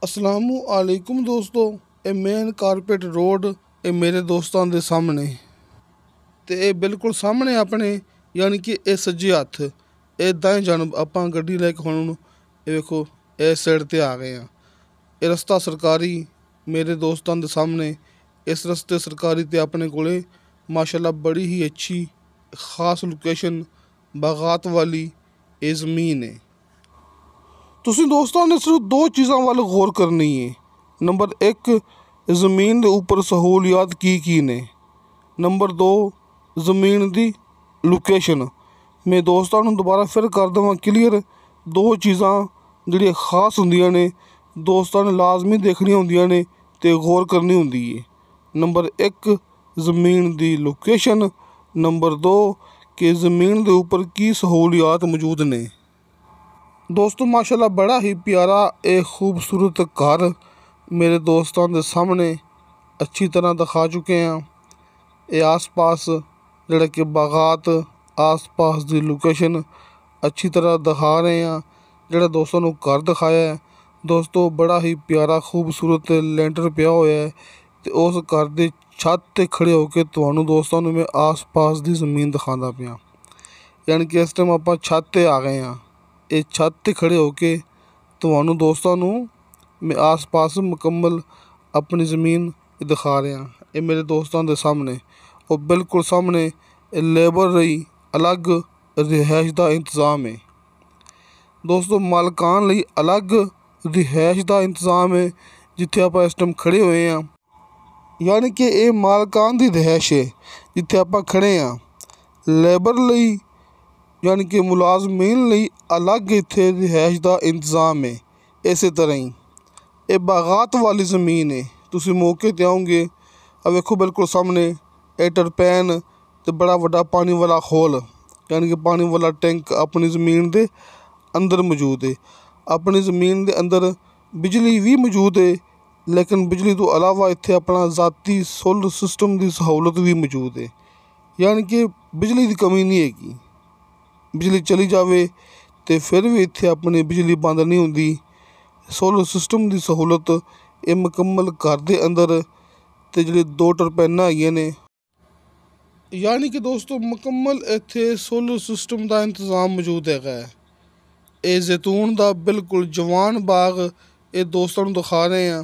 ਅਸਲਾਮੁ ਅਲੈकुम ਦੋਸਤੋ। ਇਹ main carpet road ਇਹ ਮੇਰੇ ਦੋਸਤਾਂ ਦੇ ਸਾਹਮਣੇ ਤੇ ਇਹ ਬਿਲਕੁਲ ਸਾਹਮਣੇ ਆਪਣੇ ਯਾਨੀ ਕਿ ਇਹ ਸੱਜੇ ਹੱਥ ਇਹ ਦਾएं ਜਾਨਬ ਆਪਾਂ ਗੱਡੀ ਲੈ ਕੇ ਹੁਣ ਇਹ ਵੇਖੋ ਇਸ ਸਾਈਡ ਤੇ ਆ ਗਏ ਆ। ਇਹ ਰਸਤਾ ਸਰਕਾਰੀ ਮੇਰੇ ਦੋਸਤਾਂ ਦੇ ਸਾਹਮਣੇ ਇਸ ਰਸਤੇ ਸਰਕਾਰੀ ਤੇ ਆਪਣੇ ਕੋਲੇ ਮਾਸ਼ਾਅੱਲਾ ਬੜੀ ਹੀ ਅੱਛੀ ਖਾਸ ਲੋਕੇਸ਼ਨ ਬਾਗਾਤ ਵਾਲੀ ਇਹ ਜ਼ਮੀਨ ਹੈ। ਤੁਸੀਂ ਦੋਸਤਾਂ ਨੇ ਸਿਰਫ ਦੋ ਚੀज़ां ਵੱਲ गौर करनी है। नंबर एक, ज़मीन के उपर सहूलियात की ने। नंबर दो, ज़मीन की लोकेशन। मैं दोस्तों को दोबारा फिर कर देवां क्लीयर, दो चीज़ां जिहड़ियां खास होंदियां ने दोस्तों ने लाजमी देखनियां होंदियां ने ते गौर करनी होंदी है। नंबर एक, ज़मीन की लोकेशन। नंबर दो कि ज़मीन के उपर की सहूलियात मौजूद ने। दोस्तों माशाल्लाह बड़ा ही प्यारा एक खूबसूरत घर मेरे दोस्तों के सामने अच्छी तरह दिखा चुके हैं। ये आस पास जोड़ा कि बागात आस पास की लोकेशन अच्छी तरह दिखा रहे हैं। जोड़ा दोस्तों को घर दिखाया है दोस्तों बड़ा ही प्यारा खूबसूरत लेंटर पिया हुआ है। तो उस घर के छत ते खड़े होकर तुहानू दोस्तों मैं आस पास की ज़मीन दिखाता पिया। यानी कि इस टाइम आप छत ते आ गए हैं। ये छत ते खड़े होके तुहानू दोस्तों मैं आस पास मुकम्मल अपनी ज़मीन दिखा रहा। ये मेरे दोस्तों के सामने और बिल्कुल सामने लेबर रही अलग रिहाइश का इंतज़ाम है। दोस्तों मालकान लई अलग रिहाइश का इंतज़ाम है जिथे आप इस टाइम खड़े हुए हैं। यानी कि ये मालकान की रिहाइश है जिथे आप खड़े हैं। लेबर लई यानी कि मुलाजमीन लई अलग इत्थे रिहाइश का इंतज़ाम है। इस तरह ही ये बागात वाली ज़मीन है। तुसी मौके ते आओगे अब वेखो बिल्कुल सामने ये टरपैन ते बड़ा वड्डा पानी वाला खोल यानी कि पानी वाला टैंक अपनी ज़मीन के अंदर मौजूद है। अपनी ज़मीन के अंदर बिजली भी मौजूद है लेकिन बिजली तो अलावा इत्थे अपना ज़ाती सोलर सिस्टम की सहूलत भी मौजूद है। यानी कि बिजली की कमी नहीं हैगी। बिजली चली जाए तो फिर भी इत्थे अपनी बिजली बंद नहीं होंदी। सोलर सिस्टम की सहूलत ये मुकम्मल घर के अंदर ते जिहड़ी दो टरपैनां हैगियां ने। यानी कि दोस्तों मुकम्मल इत्थे सोलर सिस्टम का इंतज़ाम मौजूद है। ये जैतून का बिल्कुल जवान बाग ये दोस्तों को दिखा रहे हैं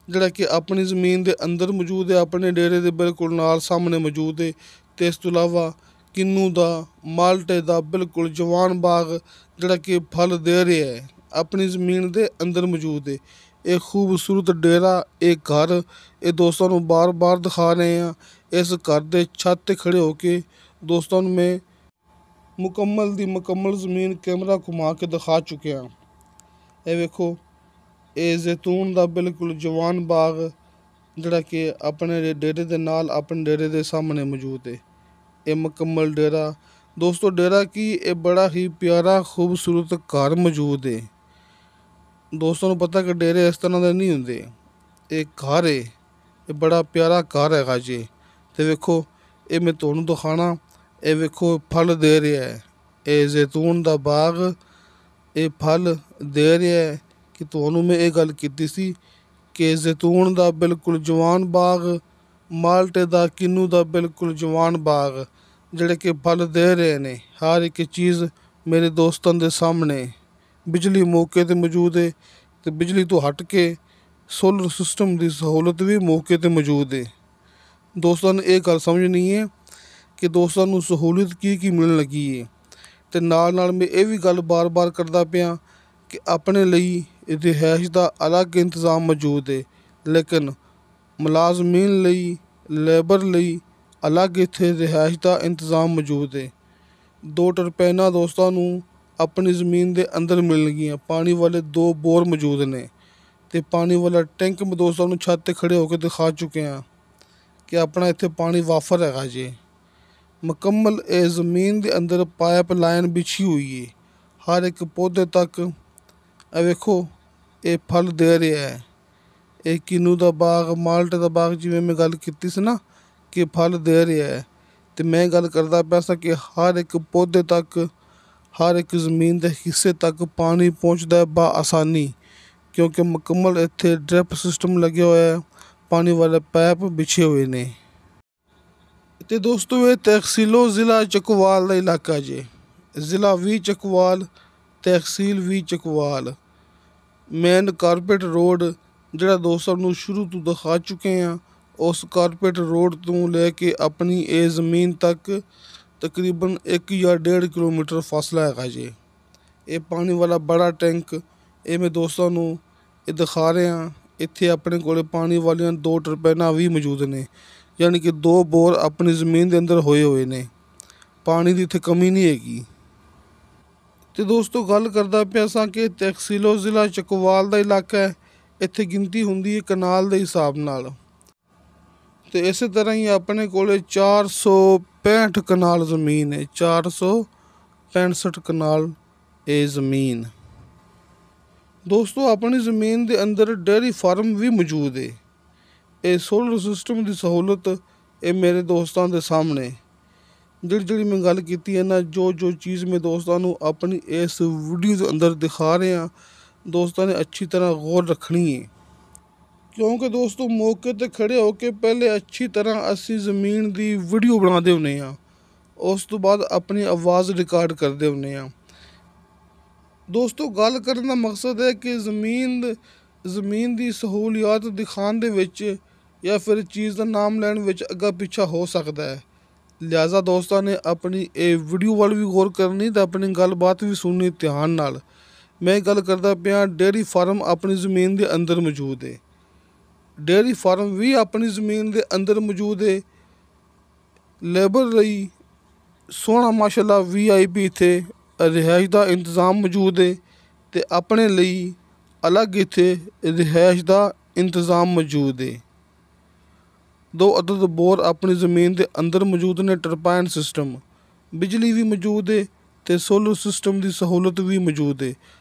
जिहड़ा कि अपनी ज़मीन के अंदर मौजूद है। अपने डेरे के बिल्कुल नाल सामने मौजूद है। तो इस तो इलावा किन्नू का माल्टे का बिल्कुल जवान बाग जिहड़ा कि फल दे रहा है अपनी ज़मीन के अंदर मौजूद है। एक खूबसूरत डेरा एक घर ये दोस्तों को बार बार दिखा रहे हैं। इस घर के छत ते खड़े होके दोस्तों में मुकम्मल ज़मीन कैमरा घुमा के दिखा चुके हैं। ये वेखो ये जैतून का बिल्कुल जवान बाग जिहड़ा कि अपने डेरे के नाल अपने डेरे के सामने मौजूद है। ये मुकम्मल डेरा दोस्तों डेरा की ये बड़ा ही प्यारा खूबसूरत घर मौजूद है। दोस्तों को पता कि डेरे इस तरह के नहीं होंगे। एक घर है ये बड़ा प्यारा घर है जी। तो वेखो ये मैं तुहानू दिखाना ये वेखो फल दे रहा है। ये जैतून का बाग ये फल दे रहा है कि तुहानू मैं ये गल कीती सी कि जैतून का बिल्कुल जवान बाग माल्टे का किन्नू का बिल्कुल जवान बाग जिहड़े कि फल दे रहे ने। हर एक चीज़ मेरे दोस्तों के सामने बिजली मौके ते मौजूद है। तो बिजली तो हट के सोलर सिस्टम की सहूलत भी मौके ते मौजूद है। दोस्तों ने यह गल समझनी है कि दोस्तों को सहूलत की मिलने लगी है। तो नाल मैं ये भी गल बार बार करता पिया कि अपने लिए रिहाइश का अलग इंतज़ाम मौजूद है लेकिन मुलाजमीन लई लेबर लई अलग इत्थे रिहाइश का इंतज़ाम मौजूद है। दो टरपैनां दोस्तों अपनी ज़मीन के अंदर मिलणगियां। पानी वाले दो बोर मौजूद ने ते पानी वाला टैंक में दोस्तों छत ते खड़े होकर दिखा चुके हैं कि अपना इत्थे पानी वाफर है जी। मुकम्मल ये ज़मीन के अंदर पाइप लाइन बिछी हुई है हर एक पौधे तक। वेखो ये फल दे रहा है। ये किन्नू का बाग माल्टे का बाग जिवें मैं गल कीती सी ना कि फल दे रहा है। तो मैं गल करदा पिया सा कि हर एक पौधे तक हर एक ज़मीन के हिस्से तक पानी पहुँचता है बआसानी। ਕਿਉਂਕਿ ਮੁਕੰਮਲ ਇੱਥੇ ਡ੍ਰਿਪ ਸਿਸਟਮ ਲੱਗਿਆ ਹੋਇਆ ਹੈ, ਪਾਣੀ ਵਾਲੇ ਪਾਈਪ ਵਿਛੇ ਹੋਏ ਨੇ। ਤੇ ਦੋਸਤੋ ਇਹ ਤਹਿਸੀਲੋ ਜ਼ਿਲ੍ਹਾ ਚੱਕਵਾਲ ਦਾ ਇਲਾਕਾ ਜੇ। ਜ਼ਿਲ੍ਹਾ ਵੀ ਚੱਕਵਾਲ, ਤਹਿਸੀਲ ਵੀ ਚੱਕਵਾਲ। ਮੇਨ ਕਾਰਪੇਟ ਰੋਡ ਜਿਹੜਾ ਦੋਸਤਾਂ ਨੂੰ ਸ਼ੁਰੂ ਤੋਂ ਦਿਖਾ ਚੁੱਕੇ ਹਾਂ, ਉਸ ਕਾਰਪੇਟ ਰੋਡ ਤੋਂ ਲੈ ਕੇ ਆਪਣੀ ਇਹ ਜ਼ਮੀਨ ਤੱਕ ਤਕਰੀਬਨ 1 ਜਾਂ 1.5 ਕਿਲੋਮੀਟਰ ਫਾਸਲਾ ਹੈਗਾ ਜੀ। ਇਹ ਪਾਣੀ ਵਾਲਾ ਬੜਾ ਟੈਂਕ ਇਹ ਮੈਂ ਦੋਸਤਾਂ ਨੂੰ ਇਹ ਦਿਖਾ ਰਿਹਾ। ਇੱਥੇ ਆਪਣੇ ਕੋਲ ਪਾਣੀ ਵਾਲੀਆਂ 2 ਟਰਬੈਨਾਂ ਵੀ ਮੌਜੂਦ ਨੇ, ਯਾਨੀ ਕਿ 2 ਬੋਰ ਆਪਣੀ ਜ਼ਮੀਨ ਦੇ ਅੰਦਰ ਹੋਏ ਨੇ। ਪਾਣੀ ਦੀ ਇੱਥੇ ਕਮੀ ਨਹੀਂ ਹੈਗੀ। ਤੇ ਦੋਸਤੋ ਗੱਲ ਕਰਦਾ ਪਿਆ ਸਾਂ ਕਿ ਤਹਿਸੀਲੋ ਜ਼ਿਲ੍ਹਾ ਚੱਕਵਾਲ ਦਾ ਇਲਾਕਾ ਹੈ। ਇੱਥੇ ਗਿਣਤੀ ਹੁੰਦੀ ਹੈ ਕਨਾਲ ਦੇ ਹਿਸਾਬ ਨਾਲ। ਤੇ ਇਸੇ ਤਰ੍ਹਾਂ ਹੀ ਆਪਣੇ ਕੋਲ 465 ਕਨਾਲ ਜ਼ਮੀਨ ਹੈ। 465 ਕਨਾਲ ਇਹ ਜ਼ਮੀਨ। ਦੋਸਤੋ ਆਪਣੀ ਜ਼ਮੀਨ ਦੇ ਅੰਦਰ ਡੇਅਰੀ ਫਾਰਮ ਵੀ ਮੌਜੂਦ ਹੈ। ਇਹ ਸੋਲਰ ਸਿਸਟਮ ਦੀ ਸਹੂਲਤ ਇਹ ਮੇਰੇ ਦੋਸਤਾਂ ਦੇ ਸਾਹਮਣੇ ਜਿਹੜੀ ਮੈਂ ਗੱਲ ਕੀਤੀ ਹੈ ਨਾ, ਜੋ ਚੀਜ਼ ਮੈਂ ਦੋਸਤਾਂ ਨੂੰ ਆਪਣੀ ਇਸ ਵੀਡੀਓ ਦੇ ਅੰਦਰ ਦਿਖਾ ਰਿਹਾ, ਦੋਸਤਾਂ ਨੇ ਅੱਛੀ ਤਰ੍ਹਾਂ ਗੌਰ ਰੱਖਣੀ ਹੈ। ਕਿਉਂਕਿ ਦੋਸਤੋ ਮੌਕੇ 'ਤੇ ਖੜ੍ਹੇ ਹੋ ਕੇ ਪਹਿਲੇ ਅੱਛੀ ਤਰ੍ਹਾਂ ਅਸੀਂ ਜ਼ਮੀਨ ਦੀ ਵੀਡੀਓ ਬਣਾਉਂਦੇ ਹੁੰਦੇ ਹਾਂ, ਉਸ ਤੋਂ ਬਾਅਦ ਆਪਣੀ ਆਵਾਜ਼ ਰਿਕਾਰਡ ਕਰਦੇ ਹੁੰਦੇ ਹਾਂ। ਦੋਸਤੋ ਗੱਲ ਕਰਨ ਦਾ ਮਕਸਦ ਹੈ ਕਿ ਜ਼ਮੀਨ ਦੀ ਸਹੂਲੀਅਤ ਦਿਖਾਉਣ ਦੇ ਵਿੱਚ ਜਾਂ ਫਿਰ ਚੀਜ਼ ਦਾ ਨਾਮ ਲੈਣ ਵਿੱਚ ਅੱਗਾ ਪਿੱਛਾ ਹੋ ਸਕਦਾ ਹੈ। ਲਿਹਾਜ਼ਾ ਦੋਸਤਾਂ ਨੇ ਆਪਣੀ ਇਹ ਵੀਡੀਓ ਵੱਲ ਵੀ ਗੌਰ ਕਰਨੀ ਅਤੇ ਆਪਣੀ ਗੱਲਬਾਤ ਵੀ ਸੁਣਨੀ ਧਿਆਨ ਨਾਲ। ਮੈਂ ਗੱਲ ਕਰਦਾ ਪਿਆ ਡੇਅਰੀ ਫਾਰਮ ਆਪਣੀ ਜ਼ਮੀਨ ਦੇ ਅੰਦਰ ਮੌਜੂਦ ਹੈ। ਡੇਅਰੀ ਫਾਰਮ ਵੀ ਆਪਣੀ ਜ਼ਮੀਨ ਦੇ ਅੰਦਰ ਮੌਜੂਦ ਹੈ। ਲੇਬਰ ਲਈ ਸੋਹਣਾ ਮਾਸ਼ਾਅੱਲਾ VIP ਇੱਥੇ ਰਿਹਾਇਸ਼ ਦਾ ਇੰਤਜ਼ਾਮ ਮੌਜੂਦ ਹੈ ਅਤੇ ਆਪਣੇ ਲਈ ਅਲੱਗ ਇੱਥੇ ਰਿਹਾਇਸ਼ ਦਾ ਇੰਤਜ਼ਾਮ ਮੌਜੂਦ ਹੈ। 2 ਅਦਦ ਬੋਰ ਆਪਣੀ ਜ਼ਮੀਨ ਦੇ ਅੰਦਰ ਮੌਜੂਦ ਨੇ। ਟਰਬਾਈਨ ਸਿਸਟਮ, ਬਿਜਲੀ ਵੀ ਮੌਜੂਦ ਹੈ ਅਤੇ ਸੋਲਰ ਸਿਸਟਮ ਦੀ ਸਹੂਲਤ ਵੀ ਮੌਜੂਦ ਹੈ।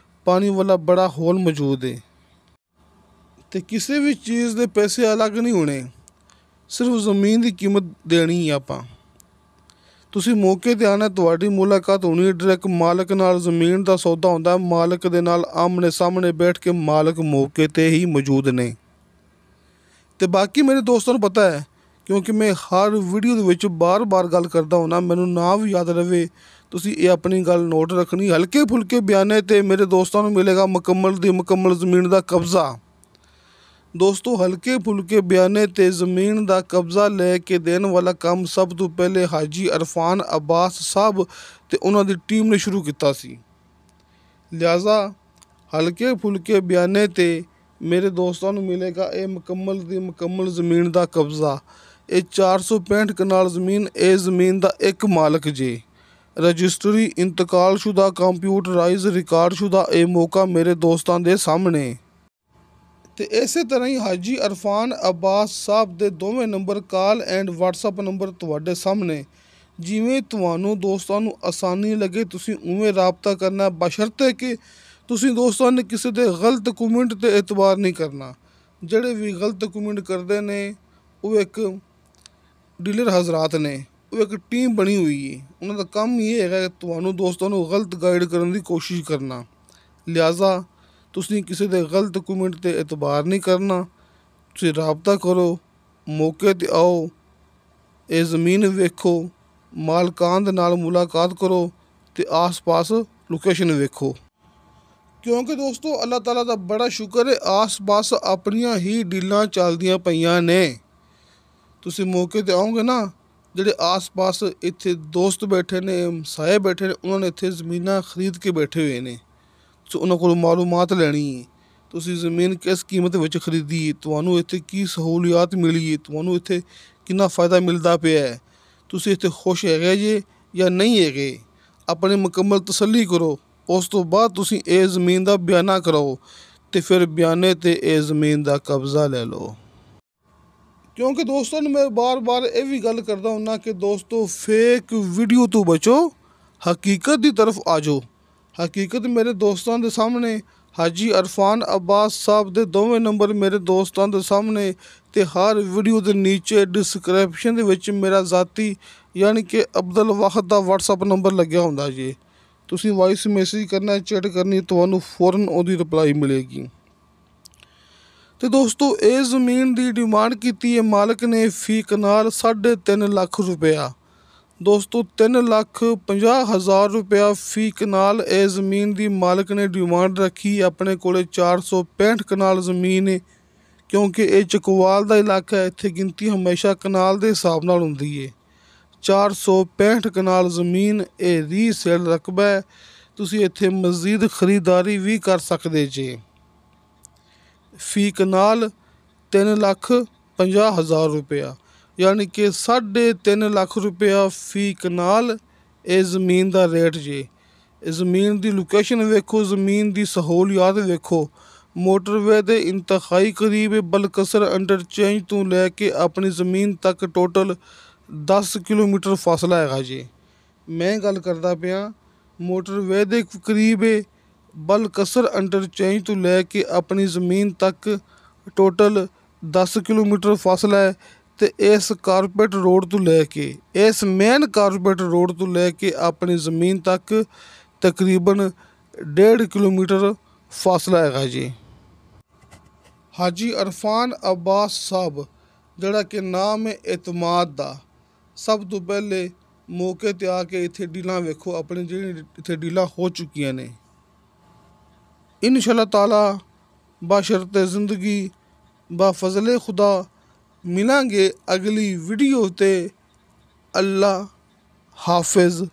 ਪਾਣੀ ਵਾਲਾ ਬੜਾ ਹੋਲ ਮੌਜੂਦ ਹੈ ਅਤੇ ਕਿਸੇ ਵੀ ਚੀਜ਼ ਦੇ ਪੈਸੇ ਅਲੱਗ ਨਹੀਂ ਹੋਣੇ, ਸਿਰਫ ਜ਼ਮੀਨ ਦੀ ਕੀਮਤ ਦੇਣੀ ਹੈ ਆਪਾਂ। ਤੁਸੀਂ ਮੌਕੇ 'ਤੇ ਆਉਣਾ, ਤੁਹਾਡੀ ਮੁਲਾਕਾਤ ਹੋਣੀ ਡਾਇਰੈਕਟ ਮਾਲਕ ਨਾਲ। ਜ਼ਮੀਨ ਦਾ ਸੌਦਾ ਹੁੰਦਾ ਮਾਲਕ ਦੇ ਨਾਲ ਆਮਣੇ ਸਾਹਮਣੇ ਬੈਠ ਕੇ, ਮਾਲਕ ਮੌਕੇ 'ਤੇ ਹੀ ਮੌਜੂਦ ਨੇ। ਅਤੇ ਬਾਕੀ ਮੇਰੇ ਦੋਸਤਾਂ ਨੂੰ ਪਤਾ ਹੈ, ਕਿਉਂਕਿ ਮੈਂ ਹਰ ਵੀਡੀਓ ਦੇ ਵਿੱਚ ਬਾਰ ਗੱਲ ਕਰਦਾ ਹੁੰਦਾ, ਮੈਨੂੰ ਨਾ ਵੀ ਯਾਦ ਰਵੇ, ਤੁਸੀਂ ਇਹ ਆਪਣੀ ਗੱਲ ਨੋਟ ਰੱਖਣੀ। ਹਲਕੇ ਫੁਲਕੇ ਬਿਆਨੇ 'ਤੇ ਮੇਰੇ ਦੋਸਤਾਂ ਨੂੰ ਮਿਲੇਗਾ ਮੁਕੰਮਲ ਜ਼ਮੀਨ ਦਾ ਕਬਜ਼ਾ। ਦੋਸਤੋ ਹਲਕੇ ਫੁਲਕੇ ਬਿਆਨੇ 'ਤੇ ਜ਼ਮੀਨ ਦਾ ਕਬਜ਼ਾ ਲੈ ਕੇ ਦੇਣ ਵਾਲਾ ਕੰਮ ਸਭ ਤੋਂ ਪਹਿਲੇ ਹਾਜੀ ਅਰਫਾਨ ਅਬਾਸ ਸਾਹਿਬ ਅਤੇ ਉਹਨਾਂ ਦੀ ਟੀਮ ਨੇ ਸ਼ੁਰੂ ਕੀਤਾ ਸੀ। ਲਿਹਾਜ਼ਾ ਹਲਕੇ ਫੁਲਕੇ ਬਿਆਨੇ 'ਤੇ ਮੇਰੇ ਦੋਸਤਾਂ ਨੂੰ ਮਿਲੇਗਾ ਇਹ ਮੁਕੰਮਲ ਜ਼ਮੀਨ ਦਾ ਕਬਜ਼ਾ। ਇਹ 465 ਕਨਾਲ ਜ਼ਮੀਨ, ਇਹ ਜ਼ਮੀਨ ਦਾ ਇੱਕ ਮਾਲਕ ਜੇ। ਰਜਿਸਟਰੀ ਇੰਤਕਾਲਸ਼ੁਦਾ ਕੰਪਿਊਟਰਾਈਜ਼ ਰਿਕਾਰਡਸ਼ੁਦਾ ਇਹ ਮੌਕਾ ਮੇਰੇ ਦੋਸਤਾਂ ਦੇ ਸਾਹਮਣੇ। ਅਤੇ ਇਸੇ ਤਰ੍ਹਾਂ ਹੀ ਹਾਜੀ ਅਰਫਾਨ ਅਬਾਸ ਸਾਹਿਬ ਦੇ ਦੋਵੇਂ number call and WhatsApp number ਤੁਹਾਡੇ ਸਾਹਮਣੇ। ਜਿਵੇਂ ਤੁਹਾਨੂੰ ਦੋਸਤਾਂ ਨੂੰ ਆਸਾਨੀ ਲੱਗੇ ਤੁਸੀਂ ਉਵੇਂ ਰਾਬਤਾ ਕਰਨਾ, ਬਸ਼ਰਤੇ ਕਿ ਤੁਸੀਂ ਦੋਸਤਾਂ ਨੇ ਕਿਸੇ ਦੇ ਗਲਤ ਕਮੈਂਟ 'ਤੇ ਇਤਬਾਰ ਨਹੀਂ ਕਰਨਾ। ਜਿਹੜੇ ਵੀ ਗਲਤ ਕਮੈਂਟ ਕਰਦੇ ਨੇ ਉਹ ਇੱਕ ਡੀਲਰ ਹਜ਼ਰਾਤ ਨੇ, ਉਹ ਇੱਕ ਟੀਮ ਬਣੀ ਹੋਈ ਹੈ। ਉਹਨਾਂ ਦਾ ਕੰਮ ਇਹ ਹੈਗਾ ਕਿ ਤੁਹਾਨੂੰ ਦੋਸਤਾਂ ਨੂੰ ਗਲਤ ਗਾਈਡ ਕਰਨ ਦੀ ਕੋਸ਼ਿਸ਼ ਕਰਨਾ। ਲਿਹਾਜ਼ਾ ਤੁਸੀਂ ਕਿਸੇ ਦੇ ਗਲਤ ਕਮੈਂਟ 'ਤੇ ਇਤਬਾਰ ਨਹੀਂ ਕਰਨਾ। ਤੁਸੀਂ ਰਾਬਤਾ ਕਰੋ, ਮੌਕੇ 'ਤੇ ਆਓ, ਇਹ ਜ਼ਮੀਨ ਵੇਖੋ, ਮਾਲਕਾਨ ਦੇ ਨਾਲ ਮੁਲਾਕਾਤ ਕਰੋ ਅਤੇ ਆਸ-ਪਾਸ ਲੋਕੇਸ਼ਨ ਵੇਖੋ। ਕਿਉਂਕਿ ਦੋਸਤੋ ਅੱਲਾਹ ਤਾਲਾ ਦਾ ਬੜਾ ਸ਼ੁਕਰ ਹੈ, ਆਸ-ਪਾਸ ਆਪਣੀਆਂ ਹੀ ਡੀਲਾਂ ਚੱਲਦੀਆਂ ਪਈਆਂ ਨੇ। ਤੁਸੀਂ ਮੌਕੇ 'ਤੇ ਆਓਗੇ ਨਾ, ਜਿਹੜੇ ਆਸ-ਪਾਸ ਇੱਥੇ ਦੋਸਤ ਬੈਠੇ ਨੇ, ਸਾਏ ਬੈਠੇ ਨੇ, ਉਹਨਾਂ ਨੇ ਇੱਥੇ ਜ਼ਮੀਨਾਂ ਖਰੀਦ ਕੇ ਬੈਠੇ ਹੋਏ ਨੇ। ਸੋ ਉਹਨਾਂ ਕੋਲ ਮਾਲੂਮਾਤ ਲੈਣੀ ਹੈ, ਤੁਸੀਂ ਜ਼ਮੀਨ ਕਿਸ ਕੀਮਤ ਵਿੱਚ ਖਰੀਦੀ ਹੈ, ਤੁਹਾਨੂੰ ਇੱਥੇ ਕੀ ਸਹੂਲੀਅਤ ਮਿਲੀ ਹੈ, ਤੁਹਾਨੂੰ ਇੱਥੇ ਕਿੰਨਾ ਫ਼ਾਇਦਾ ਮਿਲਦਾ ਪਿਆ ਹੈ, ਤੁਸੀਂ ਇੱਥੇ ਖੁਸ਼ ਹੈਗੇ ਜੇ ਜਾਂ ਨਹੀਂ ਹੈਗੇ। ਆਪਣੀ ਮੁਕੰਮਲ ਤਸੱਲੀ ਕਰੋ, ਉਸ ਤੋਂ ਬਾਅਦ ਤੁਸੀਂ ਇਹ ਜ਼ਮੀਨ ਦਾ ਬਿਆਨਾ ਕਰਾਓ ਅਤੇ ਫਿਰ ਬਿਆਨੇ 'ਤੇ ਇਹ ਜ਼ਮੀਨ ਦਾ ਕਬਜ਼ਾ ਲੈ ਲਓ। ਕਿਉਂਕਿ ਦੋਸਤਾਂ ਨੂੰ ਮੈਂ ਬਾਰ ਇਹ ਵੀ ਗੱਲ ਕਰਦਾ ਹੁੰਦਾ ਕਿ ਦੋਸਤੋ ਫੇਕ ਵੀਡੀਓ ਤੋਂ ਬਚੋ, ਹਕੀਕਤ ਦੀ ਤਰਫ ਆ ਜਾਓ। ਹਕੀਕਤ ਮੇਰੇ ਦੋਸਤਾਂ ਦੇ ਸਾਹਮਣੇ, ਹਾਜੀ ਅਰਫਾਨ ਅਬਾਸ ਸਾਹਿਬ ਦੇ ਦੋਵੇਂ ਨੰਬਰ ਮੇਰੇ ਦੋਸਤਾਂ ਦੇ ਸਾਹਮਣੇ ਅਤੇ ਹਰ ਵੀਡੀਓ ਦੇ ਨੀਚੇ ਡਿਸਕ੍ਰਿਪਸ਼ਨ ਦੇ ਵਿੱਚ ਮੇਰਾ ਜ਼ਾਤੀ ਯਾਨੀ ਕਿ ਅਬਦੁਲ ਵਾਹਦ ਦਾ WhatsApp ਨੰਬਰ ਲੱਗਿਆ ਹੁੰਦਾ ਜੀ। ਤੁਸੀਂ ਵਾਇਸ ਮੈਸੇਜ ਕਰਨਾ, ਚੈਟ ਕਰਨੀ, ਤੁਹਾਨੂੰ ਫੌਰਨ ਉਹਦੀ ਰਿਪਲਾਈ ਮਿਲੇਗੀ। ਤੇ ਦੋਸਤੋ ਇਹ ਜ਼ਮੀਨ ਦੀ ਡਿਮਾਂਡ ਕੀਤੀ ਹੈ ਮਾਲਕ ਨੇ ਫੀ ਕਨਾਲ 3.5 ਲੱਖ ਰੁਪਇਆ। ਦੋਸਤੋ 3,50,000 ਰੁਪਇਆ ਫੀ ਕਨਾਲ ਇਹ ਜ਼ਮੀਨ ਦੀ ਮਾਲਕ ਨੇ ਡਿਮਾਂਡ ਰੱਖੀ। ਆਪਣੇ ਕੋਲੇ 465 ਕਨਾਲ ਜ਼ਮੀਨ ਹੈ, ਕਿਉਂਕਿ ਇਹ ਚਕਵਾਲ ਦਾ ਇਲਾਕਾ ਹੈ। ਇੱਥੇ ਗਿਣਤੀ ਹਮੇਸ਼ਾ ਕਨਾਲ ਦੇ ਹਿਸਾਬ ਨਾਲ ਹੁੰਦੀ ਹੈ। 465 ਕਨਾਲ ਜ਼ਮੀਨ ਇਹ ਰੀਸੇਲ ਰਕਬਾ ਹੈ। ਤੁਸੀਂ ਇੱਥੇ ਮਜ਼ੀਦ ਖਰੀਦਦਾਰੀ ਵੀ ਕਰ ਸਕਦੇ ਜੇ। ਫੀ ਕਨਾਲ 3,50,000 ਰੁਪਇਆ, ਯਾਨੀ ਕਿ 3.5 ਲੱਖ ਰੁਪਇਆ ਫੀ ਕਨਾਲ ਇਹ ਜ਼ਮੀਨ ਦਾ ਰੇਟ ਜੇ। ਇਹ ਜ਼ਮੀਨ ਦੀ ਲੋਕੇਸ਼ਨ ਵੇਖੋ, ਜ਼ਮੀਨ ਦੀ ਸਹੂਲੀਅਤ ਵੇਖੋ। ਮੋਟਰਵੇ ਦੇ ਇੰਤਹਾਈ ਕਰੀਬ ਬਲਕਸਰ ਇੰਟਰਚੇਂਜ ਤੋਂ ਲੈ ਕੇ ਆਪਣੀ ਜ਼ਮੀਨ ਤੱਕ ਟੋਟਲ 10 ਕਿਲੋਮੀਟਰ ਫਾਸਲਾ ਹੈਗਾ ਜੀ। ਮੈਂ ਗੱਲ ਕਰਦਾ ਪਿਆ ਮੋਟਰਵੇ ਦੇ ਕਰੀਬ ਬਲਕਸਰ ਇੰਟਰਚੇਂਜ ਤੋਂ ਲੈ ਕੇ ਆਪਣੀ ਜ਼ਮੀਨ ਤੱਕ ਟੋਟਲ 10 ਕਿਲੋਮੀਟਰ ਫਾਸਲਾ ਹੈ। ਤੇ ਇਸ ਕਾਰਪੇਟ ਰੋਡ ਤੋਂ ਲੈ ਕੇ, ਇਸ ਮੇਨ ਕਾਰਪੇਟ ਰੋਡ ਤੋਂ ਲੈ ਕੇ ਆਪਣੀ ਜ਼ਮੀਨ ਤੱਕ ਤਕਰੀਬਨ 1.5 ਕਿਲੋਮੀਟਰ ਫਾਸਲਾ ਹੈਗਾ ਜੀ। ਹਾਜੀ ਅਰਫਾਨ ਅਬਾਸ ਸਾਹਿਬ, ਜਿਹੜਾ ਕਿ ਨਾਮ ਹੈ ਇਤਮਾਦ ਦਾ, ਸਭ ਤੋਂ ਪਹਿਲੇ ਮੌਕੇ 'ਤੇ ਆ ਕੇ ਇੱਥੇ ਡੀਲਾਂ ਵੇਖੋ, ਆਪਣੇ ਜਿਹੜੀ ਇੱਥੇ ਡੀਲਾਂ ਹੋ ਚੁੱਕੀਆਂ ਨੇ। ਇਨਸ਼ਾ ਅੱਲਾਹ ਤਾਲਾ ਬਾਸ਼ਰਤੇ ਜ਼ਿੰਦਗੀ ਬਾ ਫਜ਼ਲੇ ਖੁਦਾ ਮਿਲਾਂਗੇ ਅਗਲੀ ਵੀਡੀਓ 'ਤੇ। ਅੱਲਾ ਹਾਫਿਜ਼।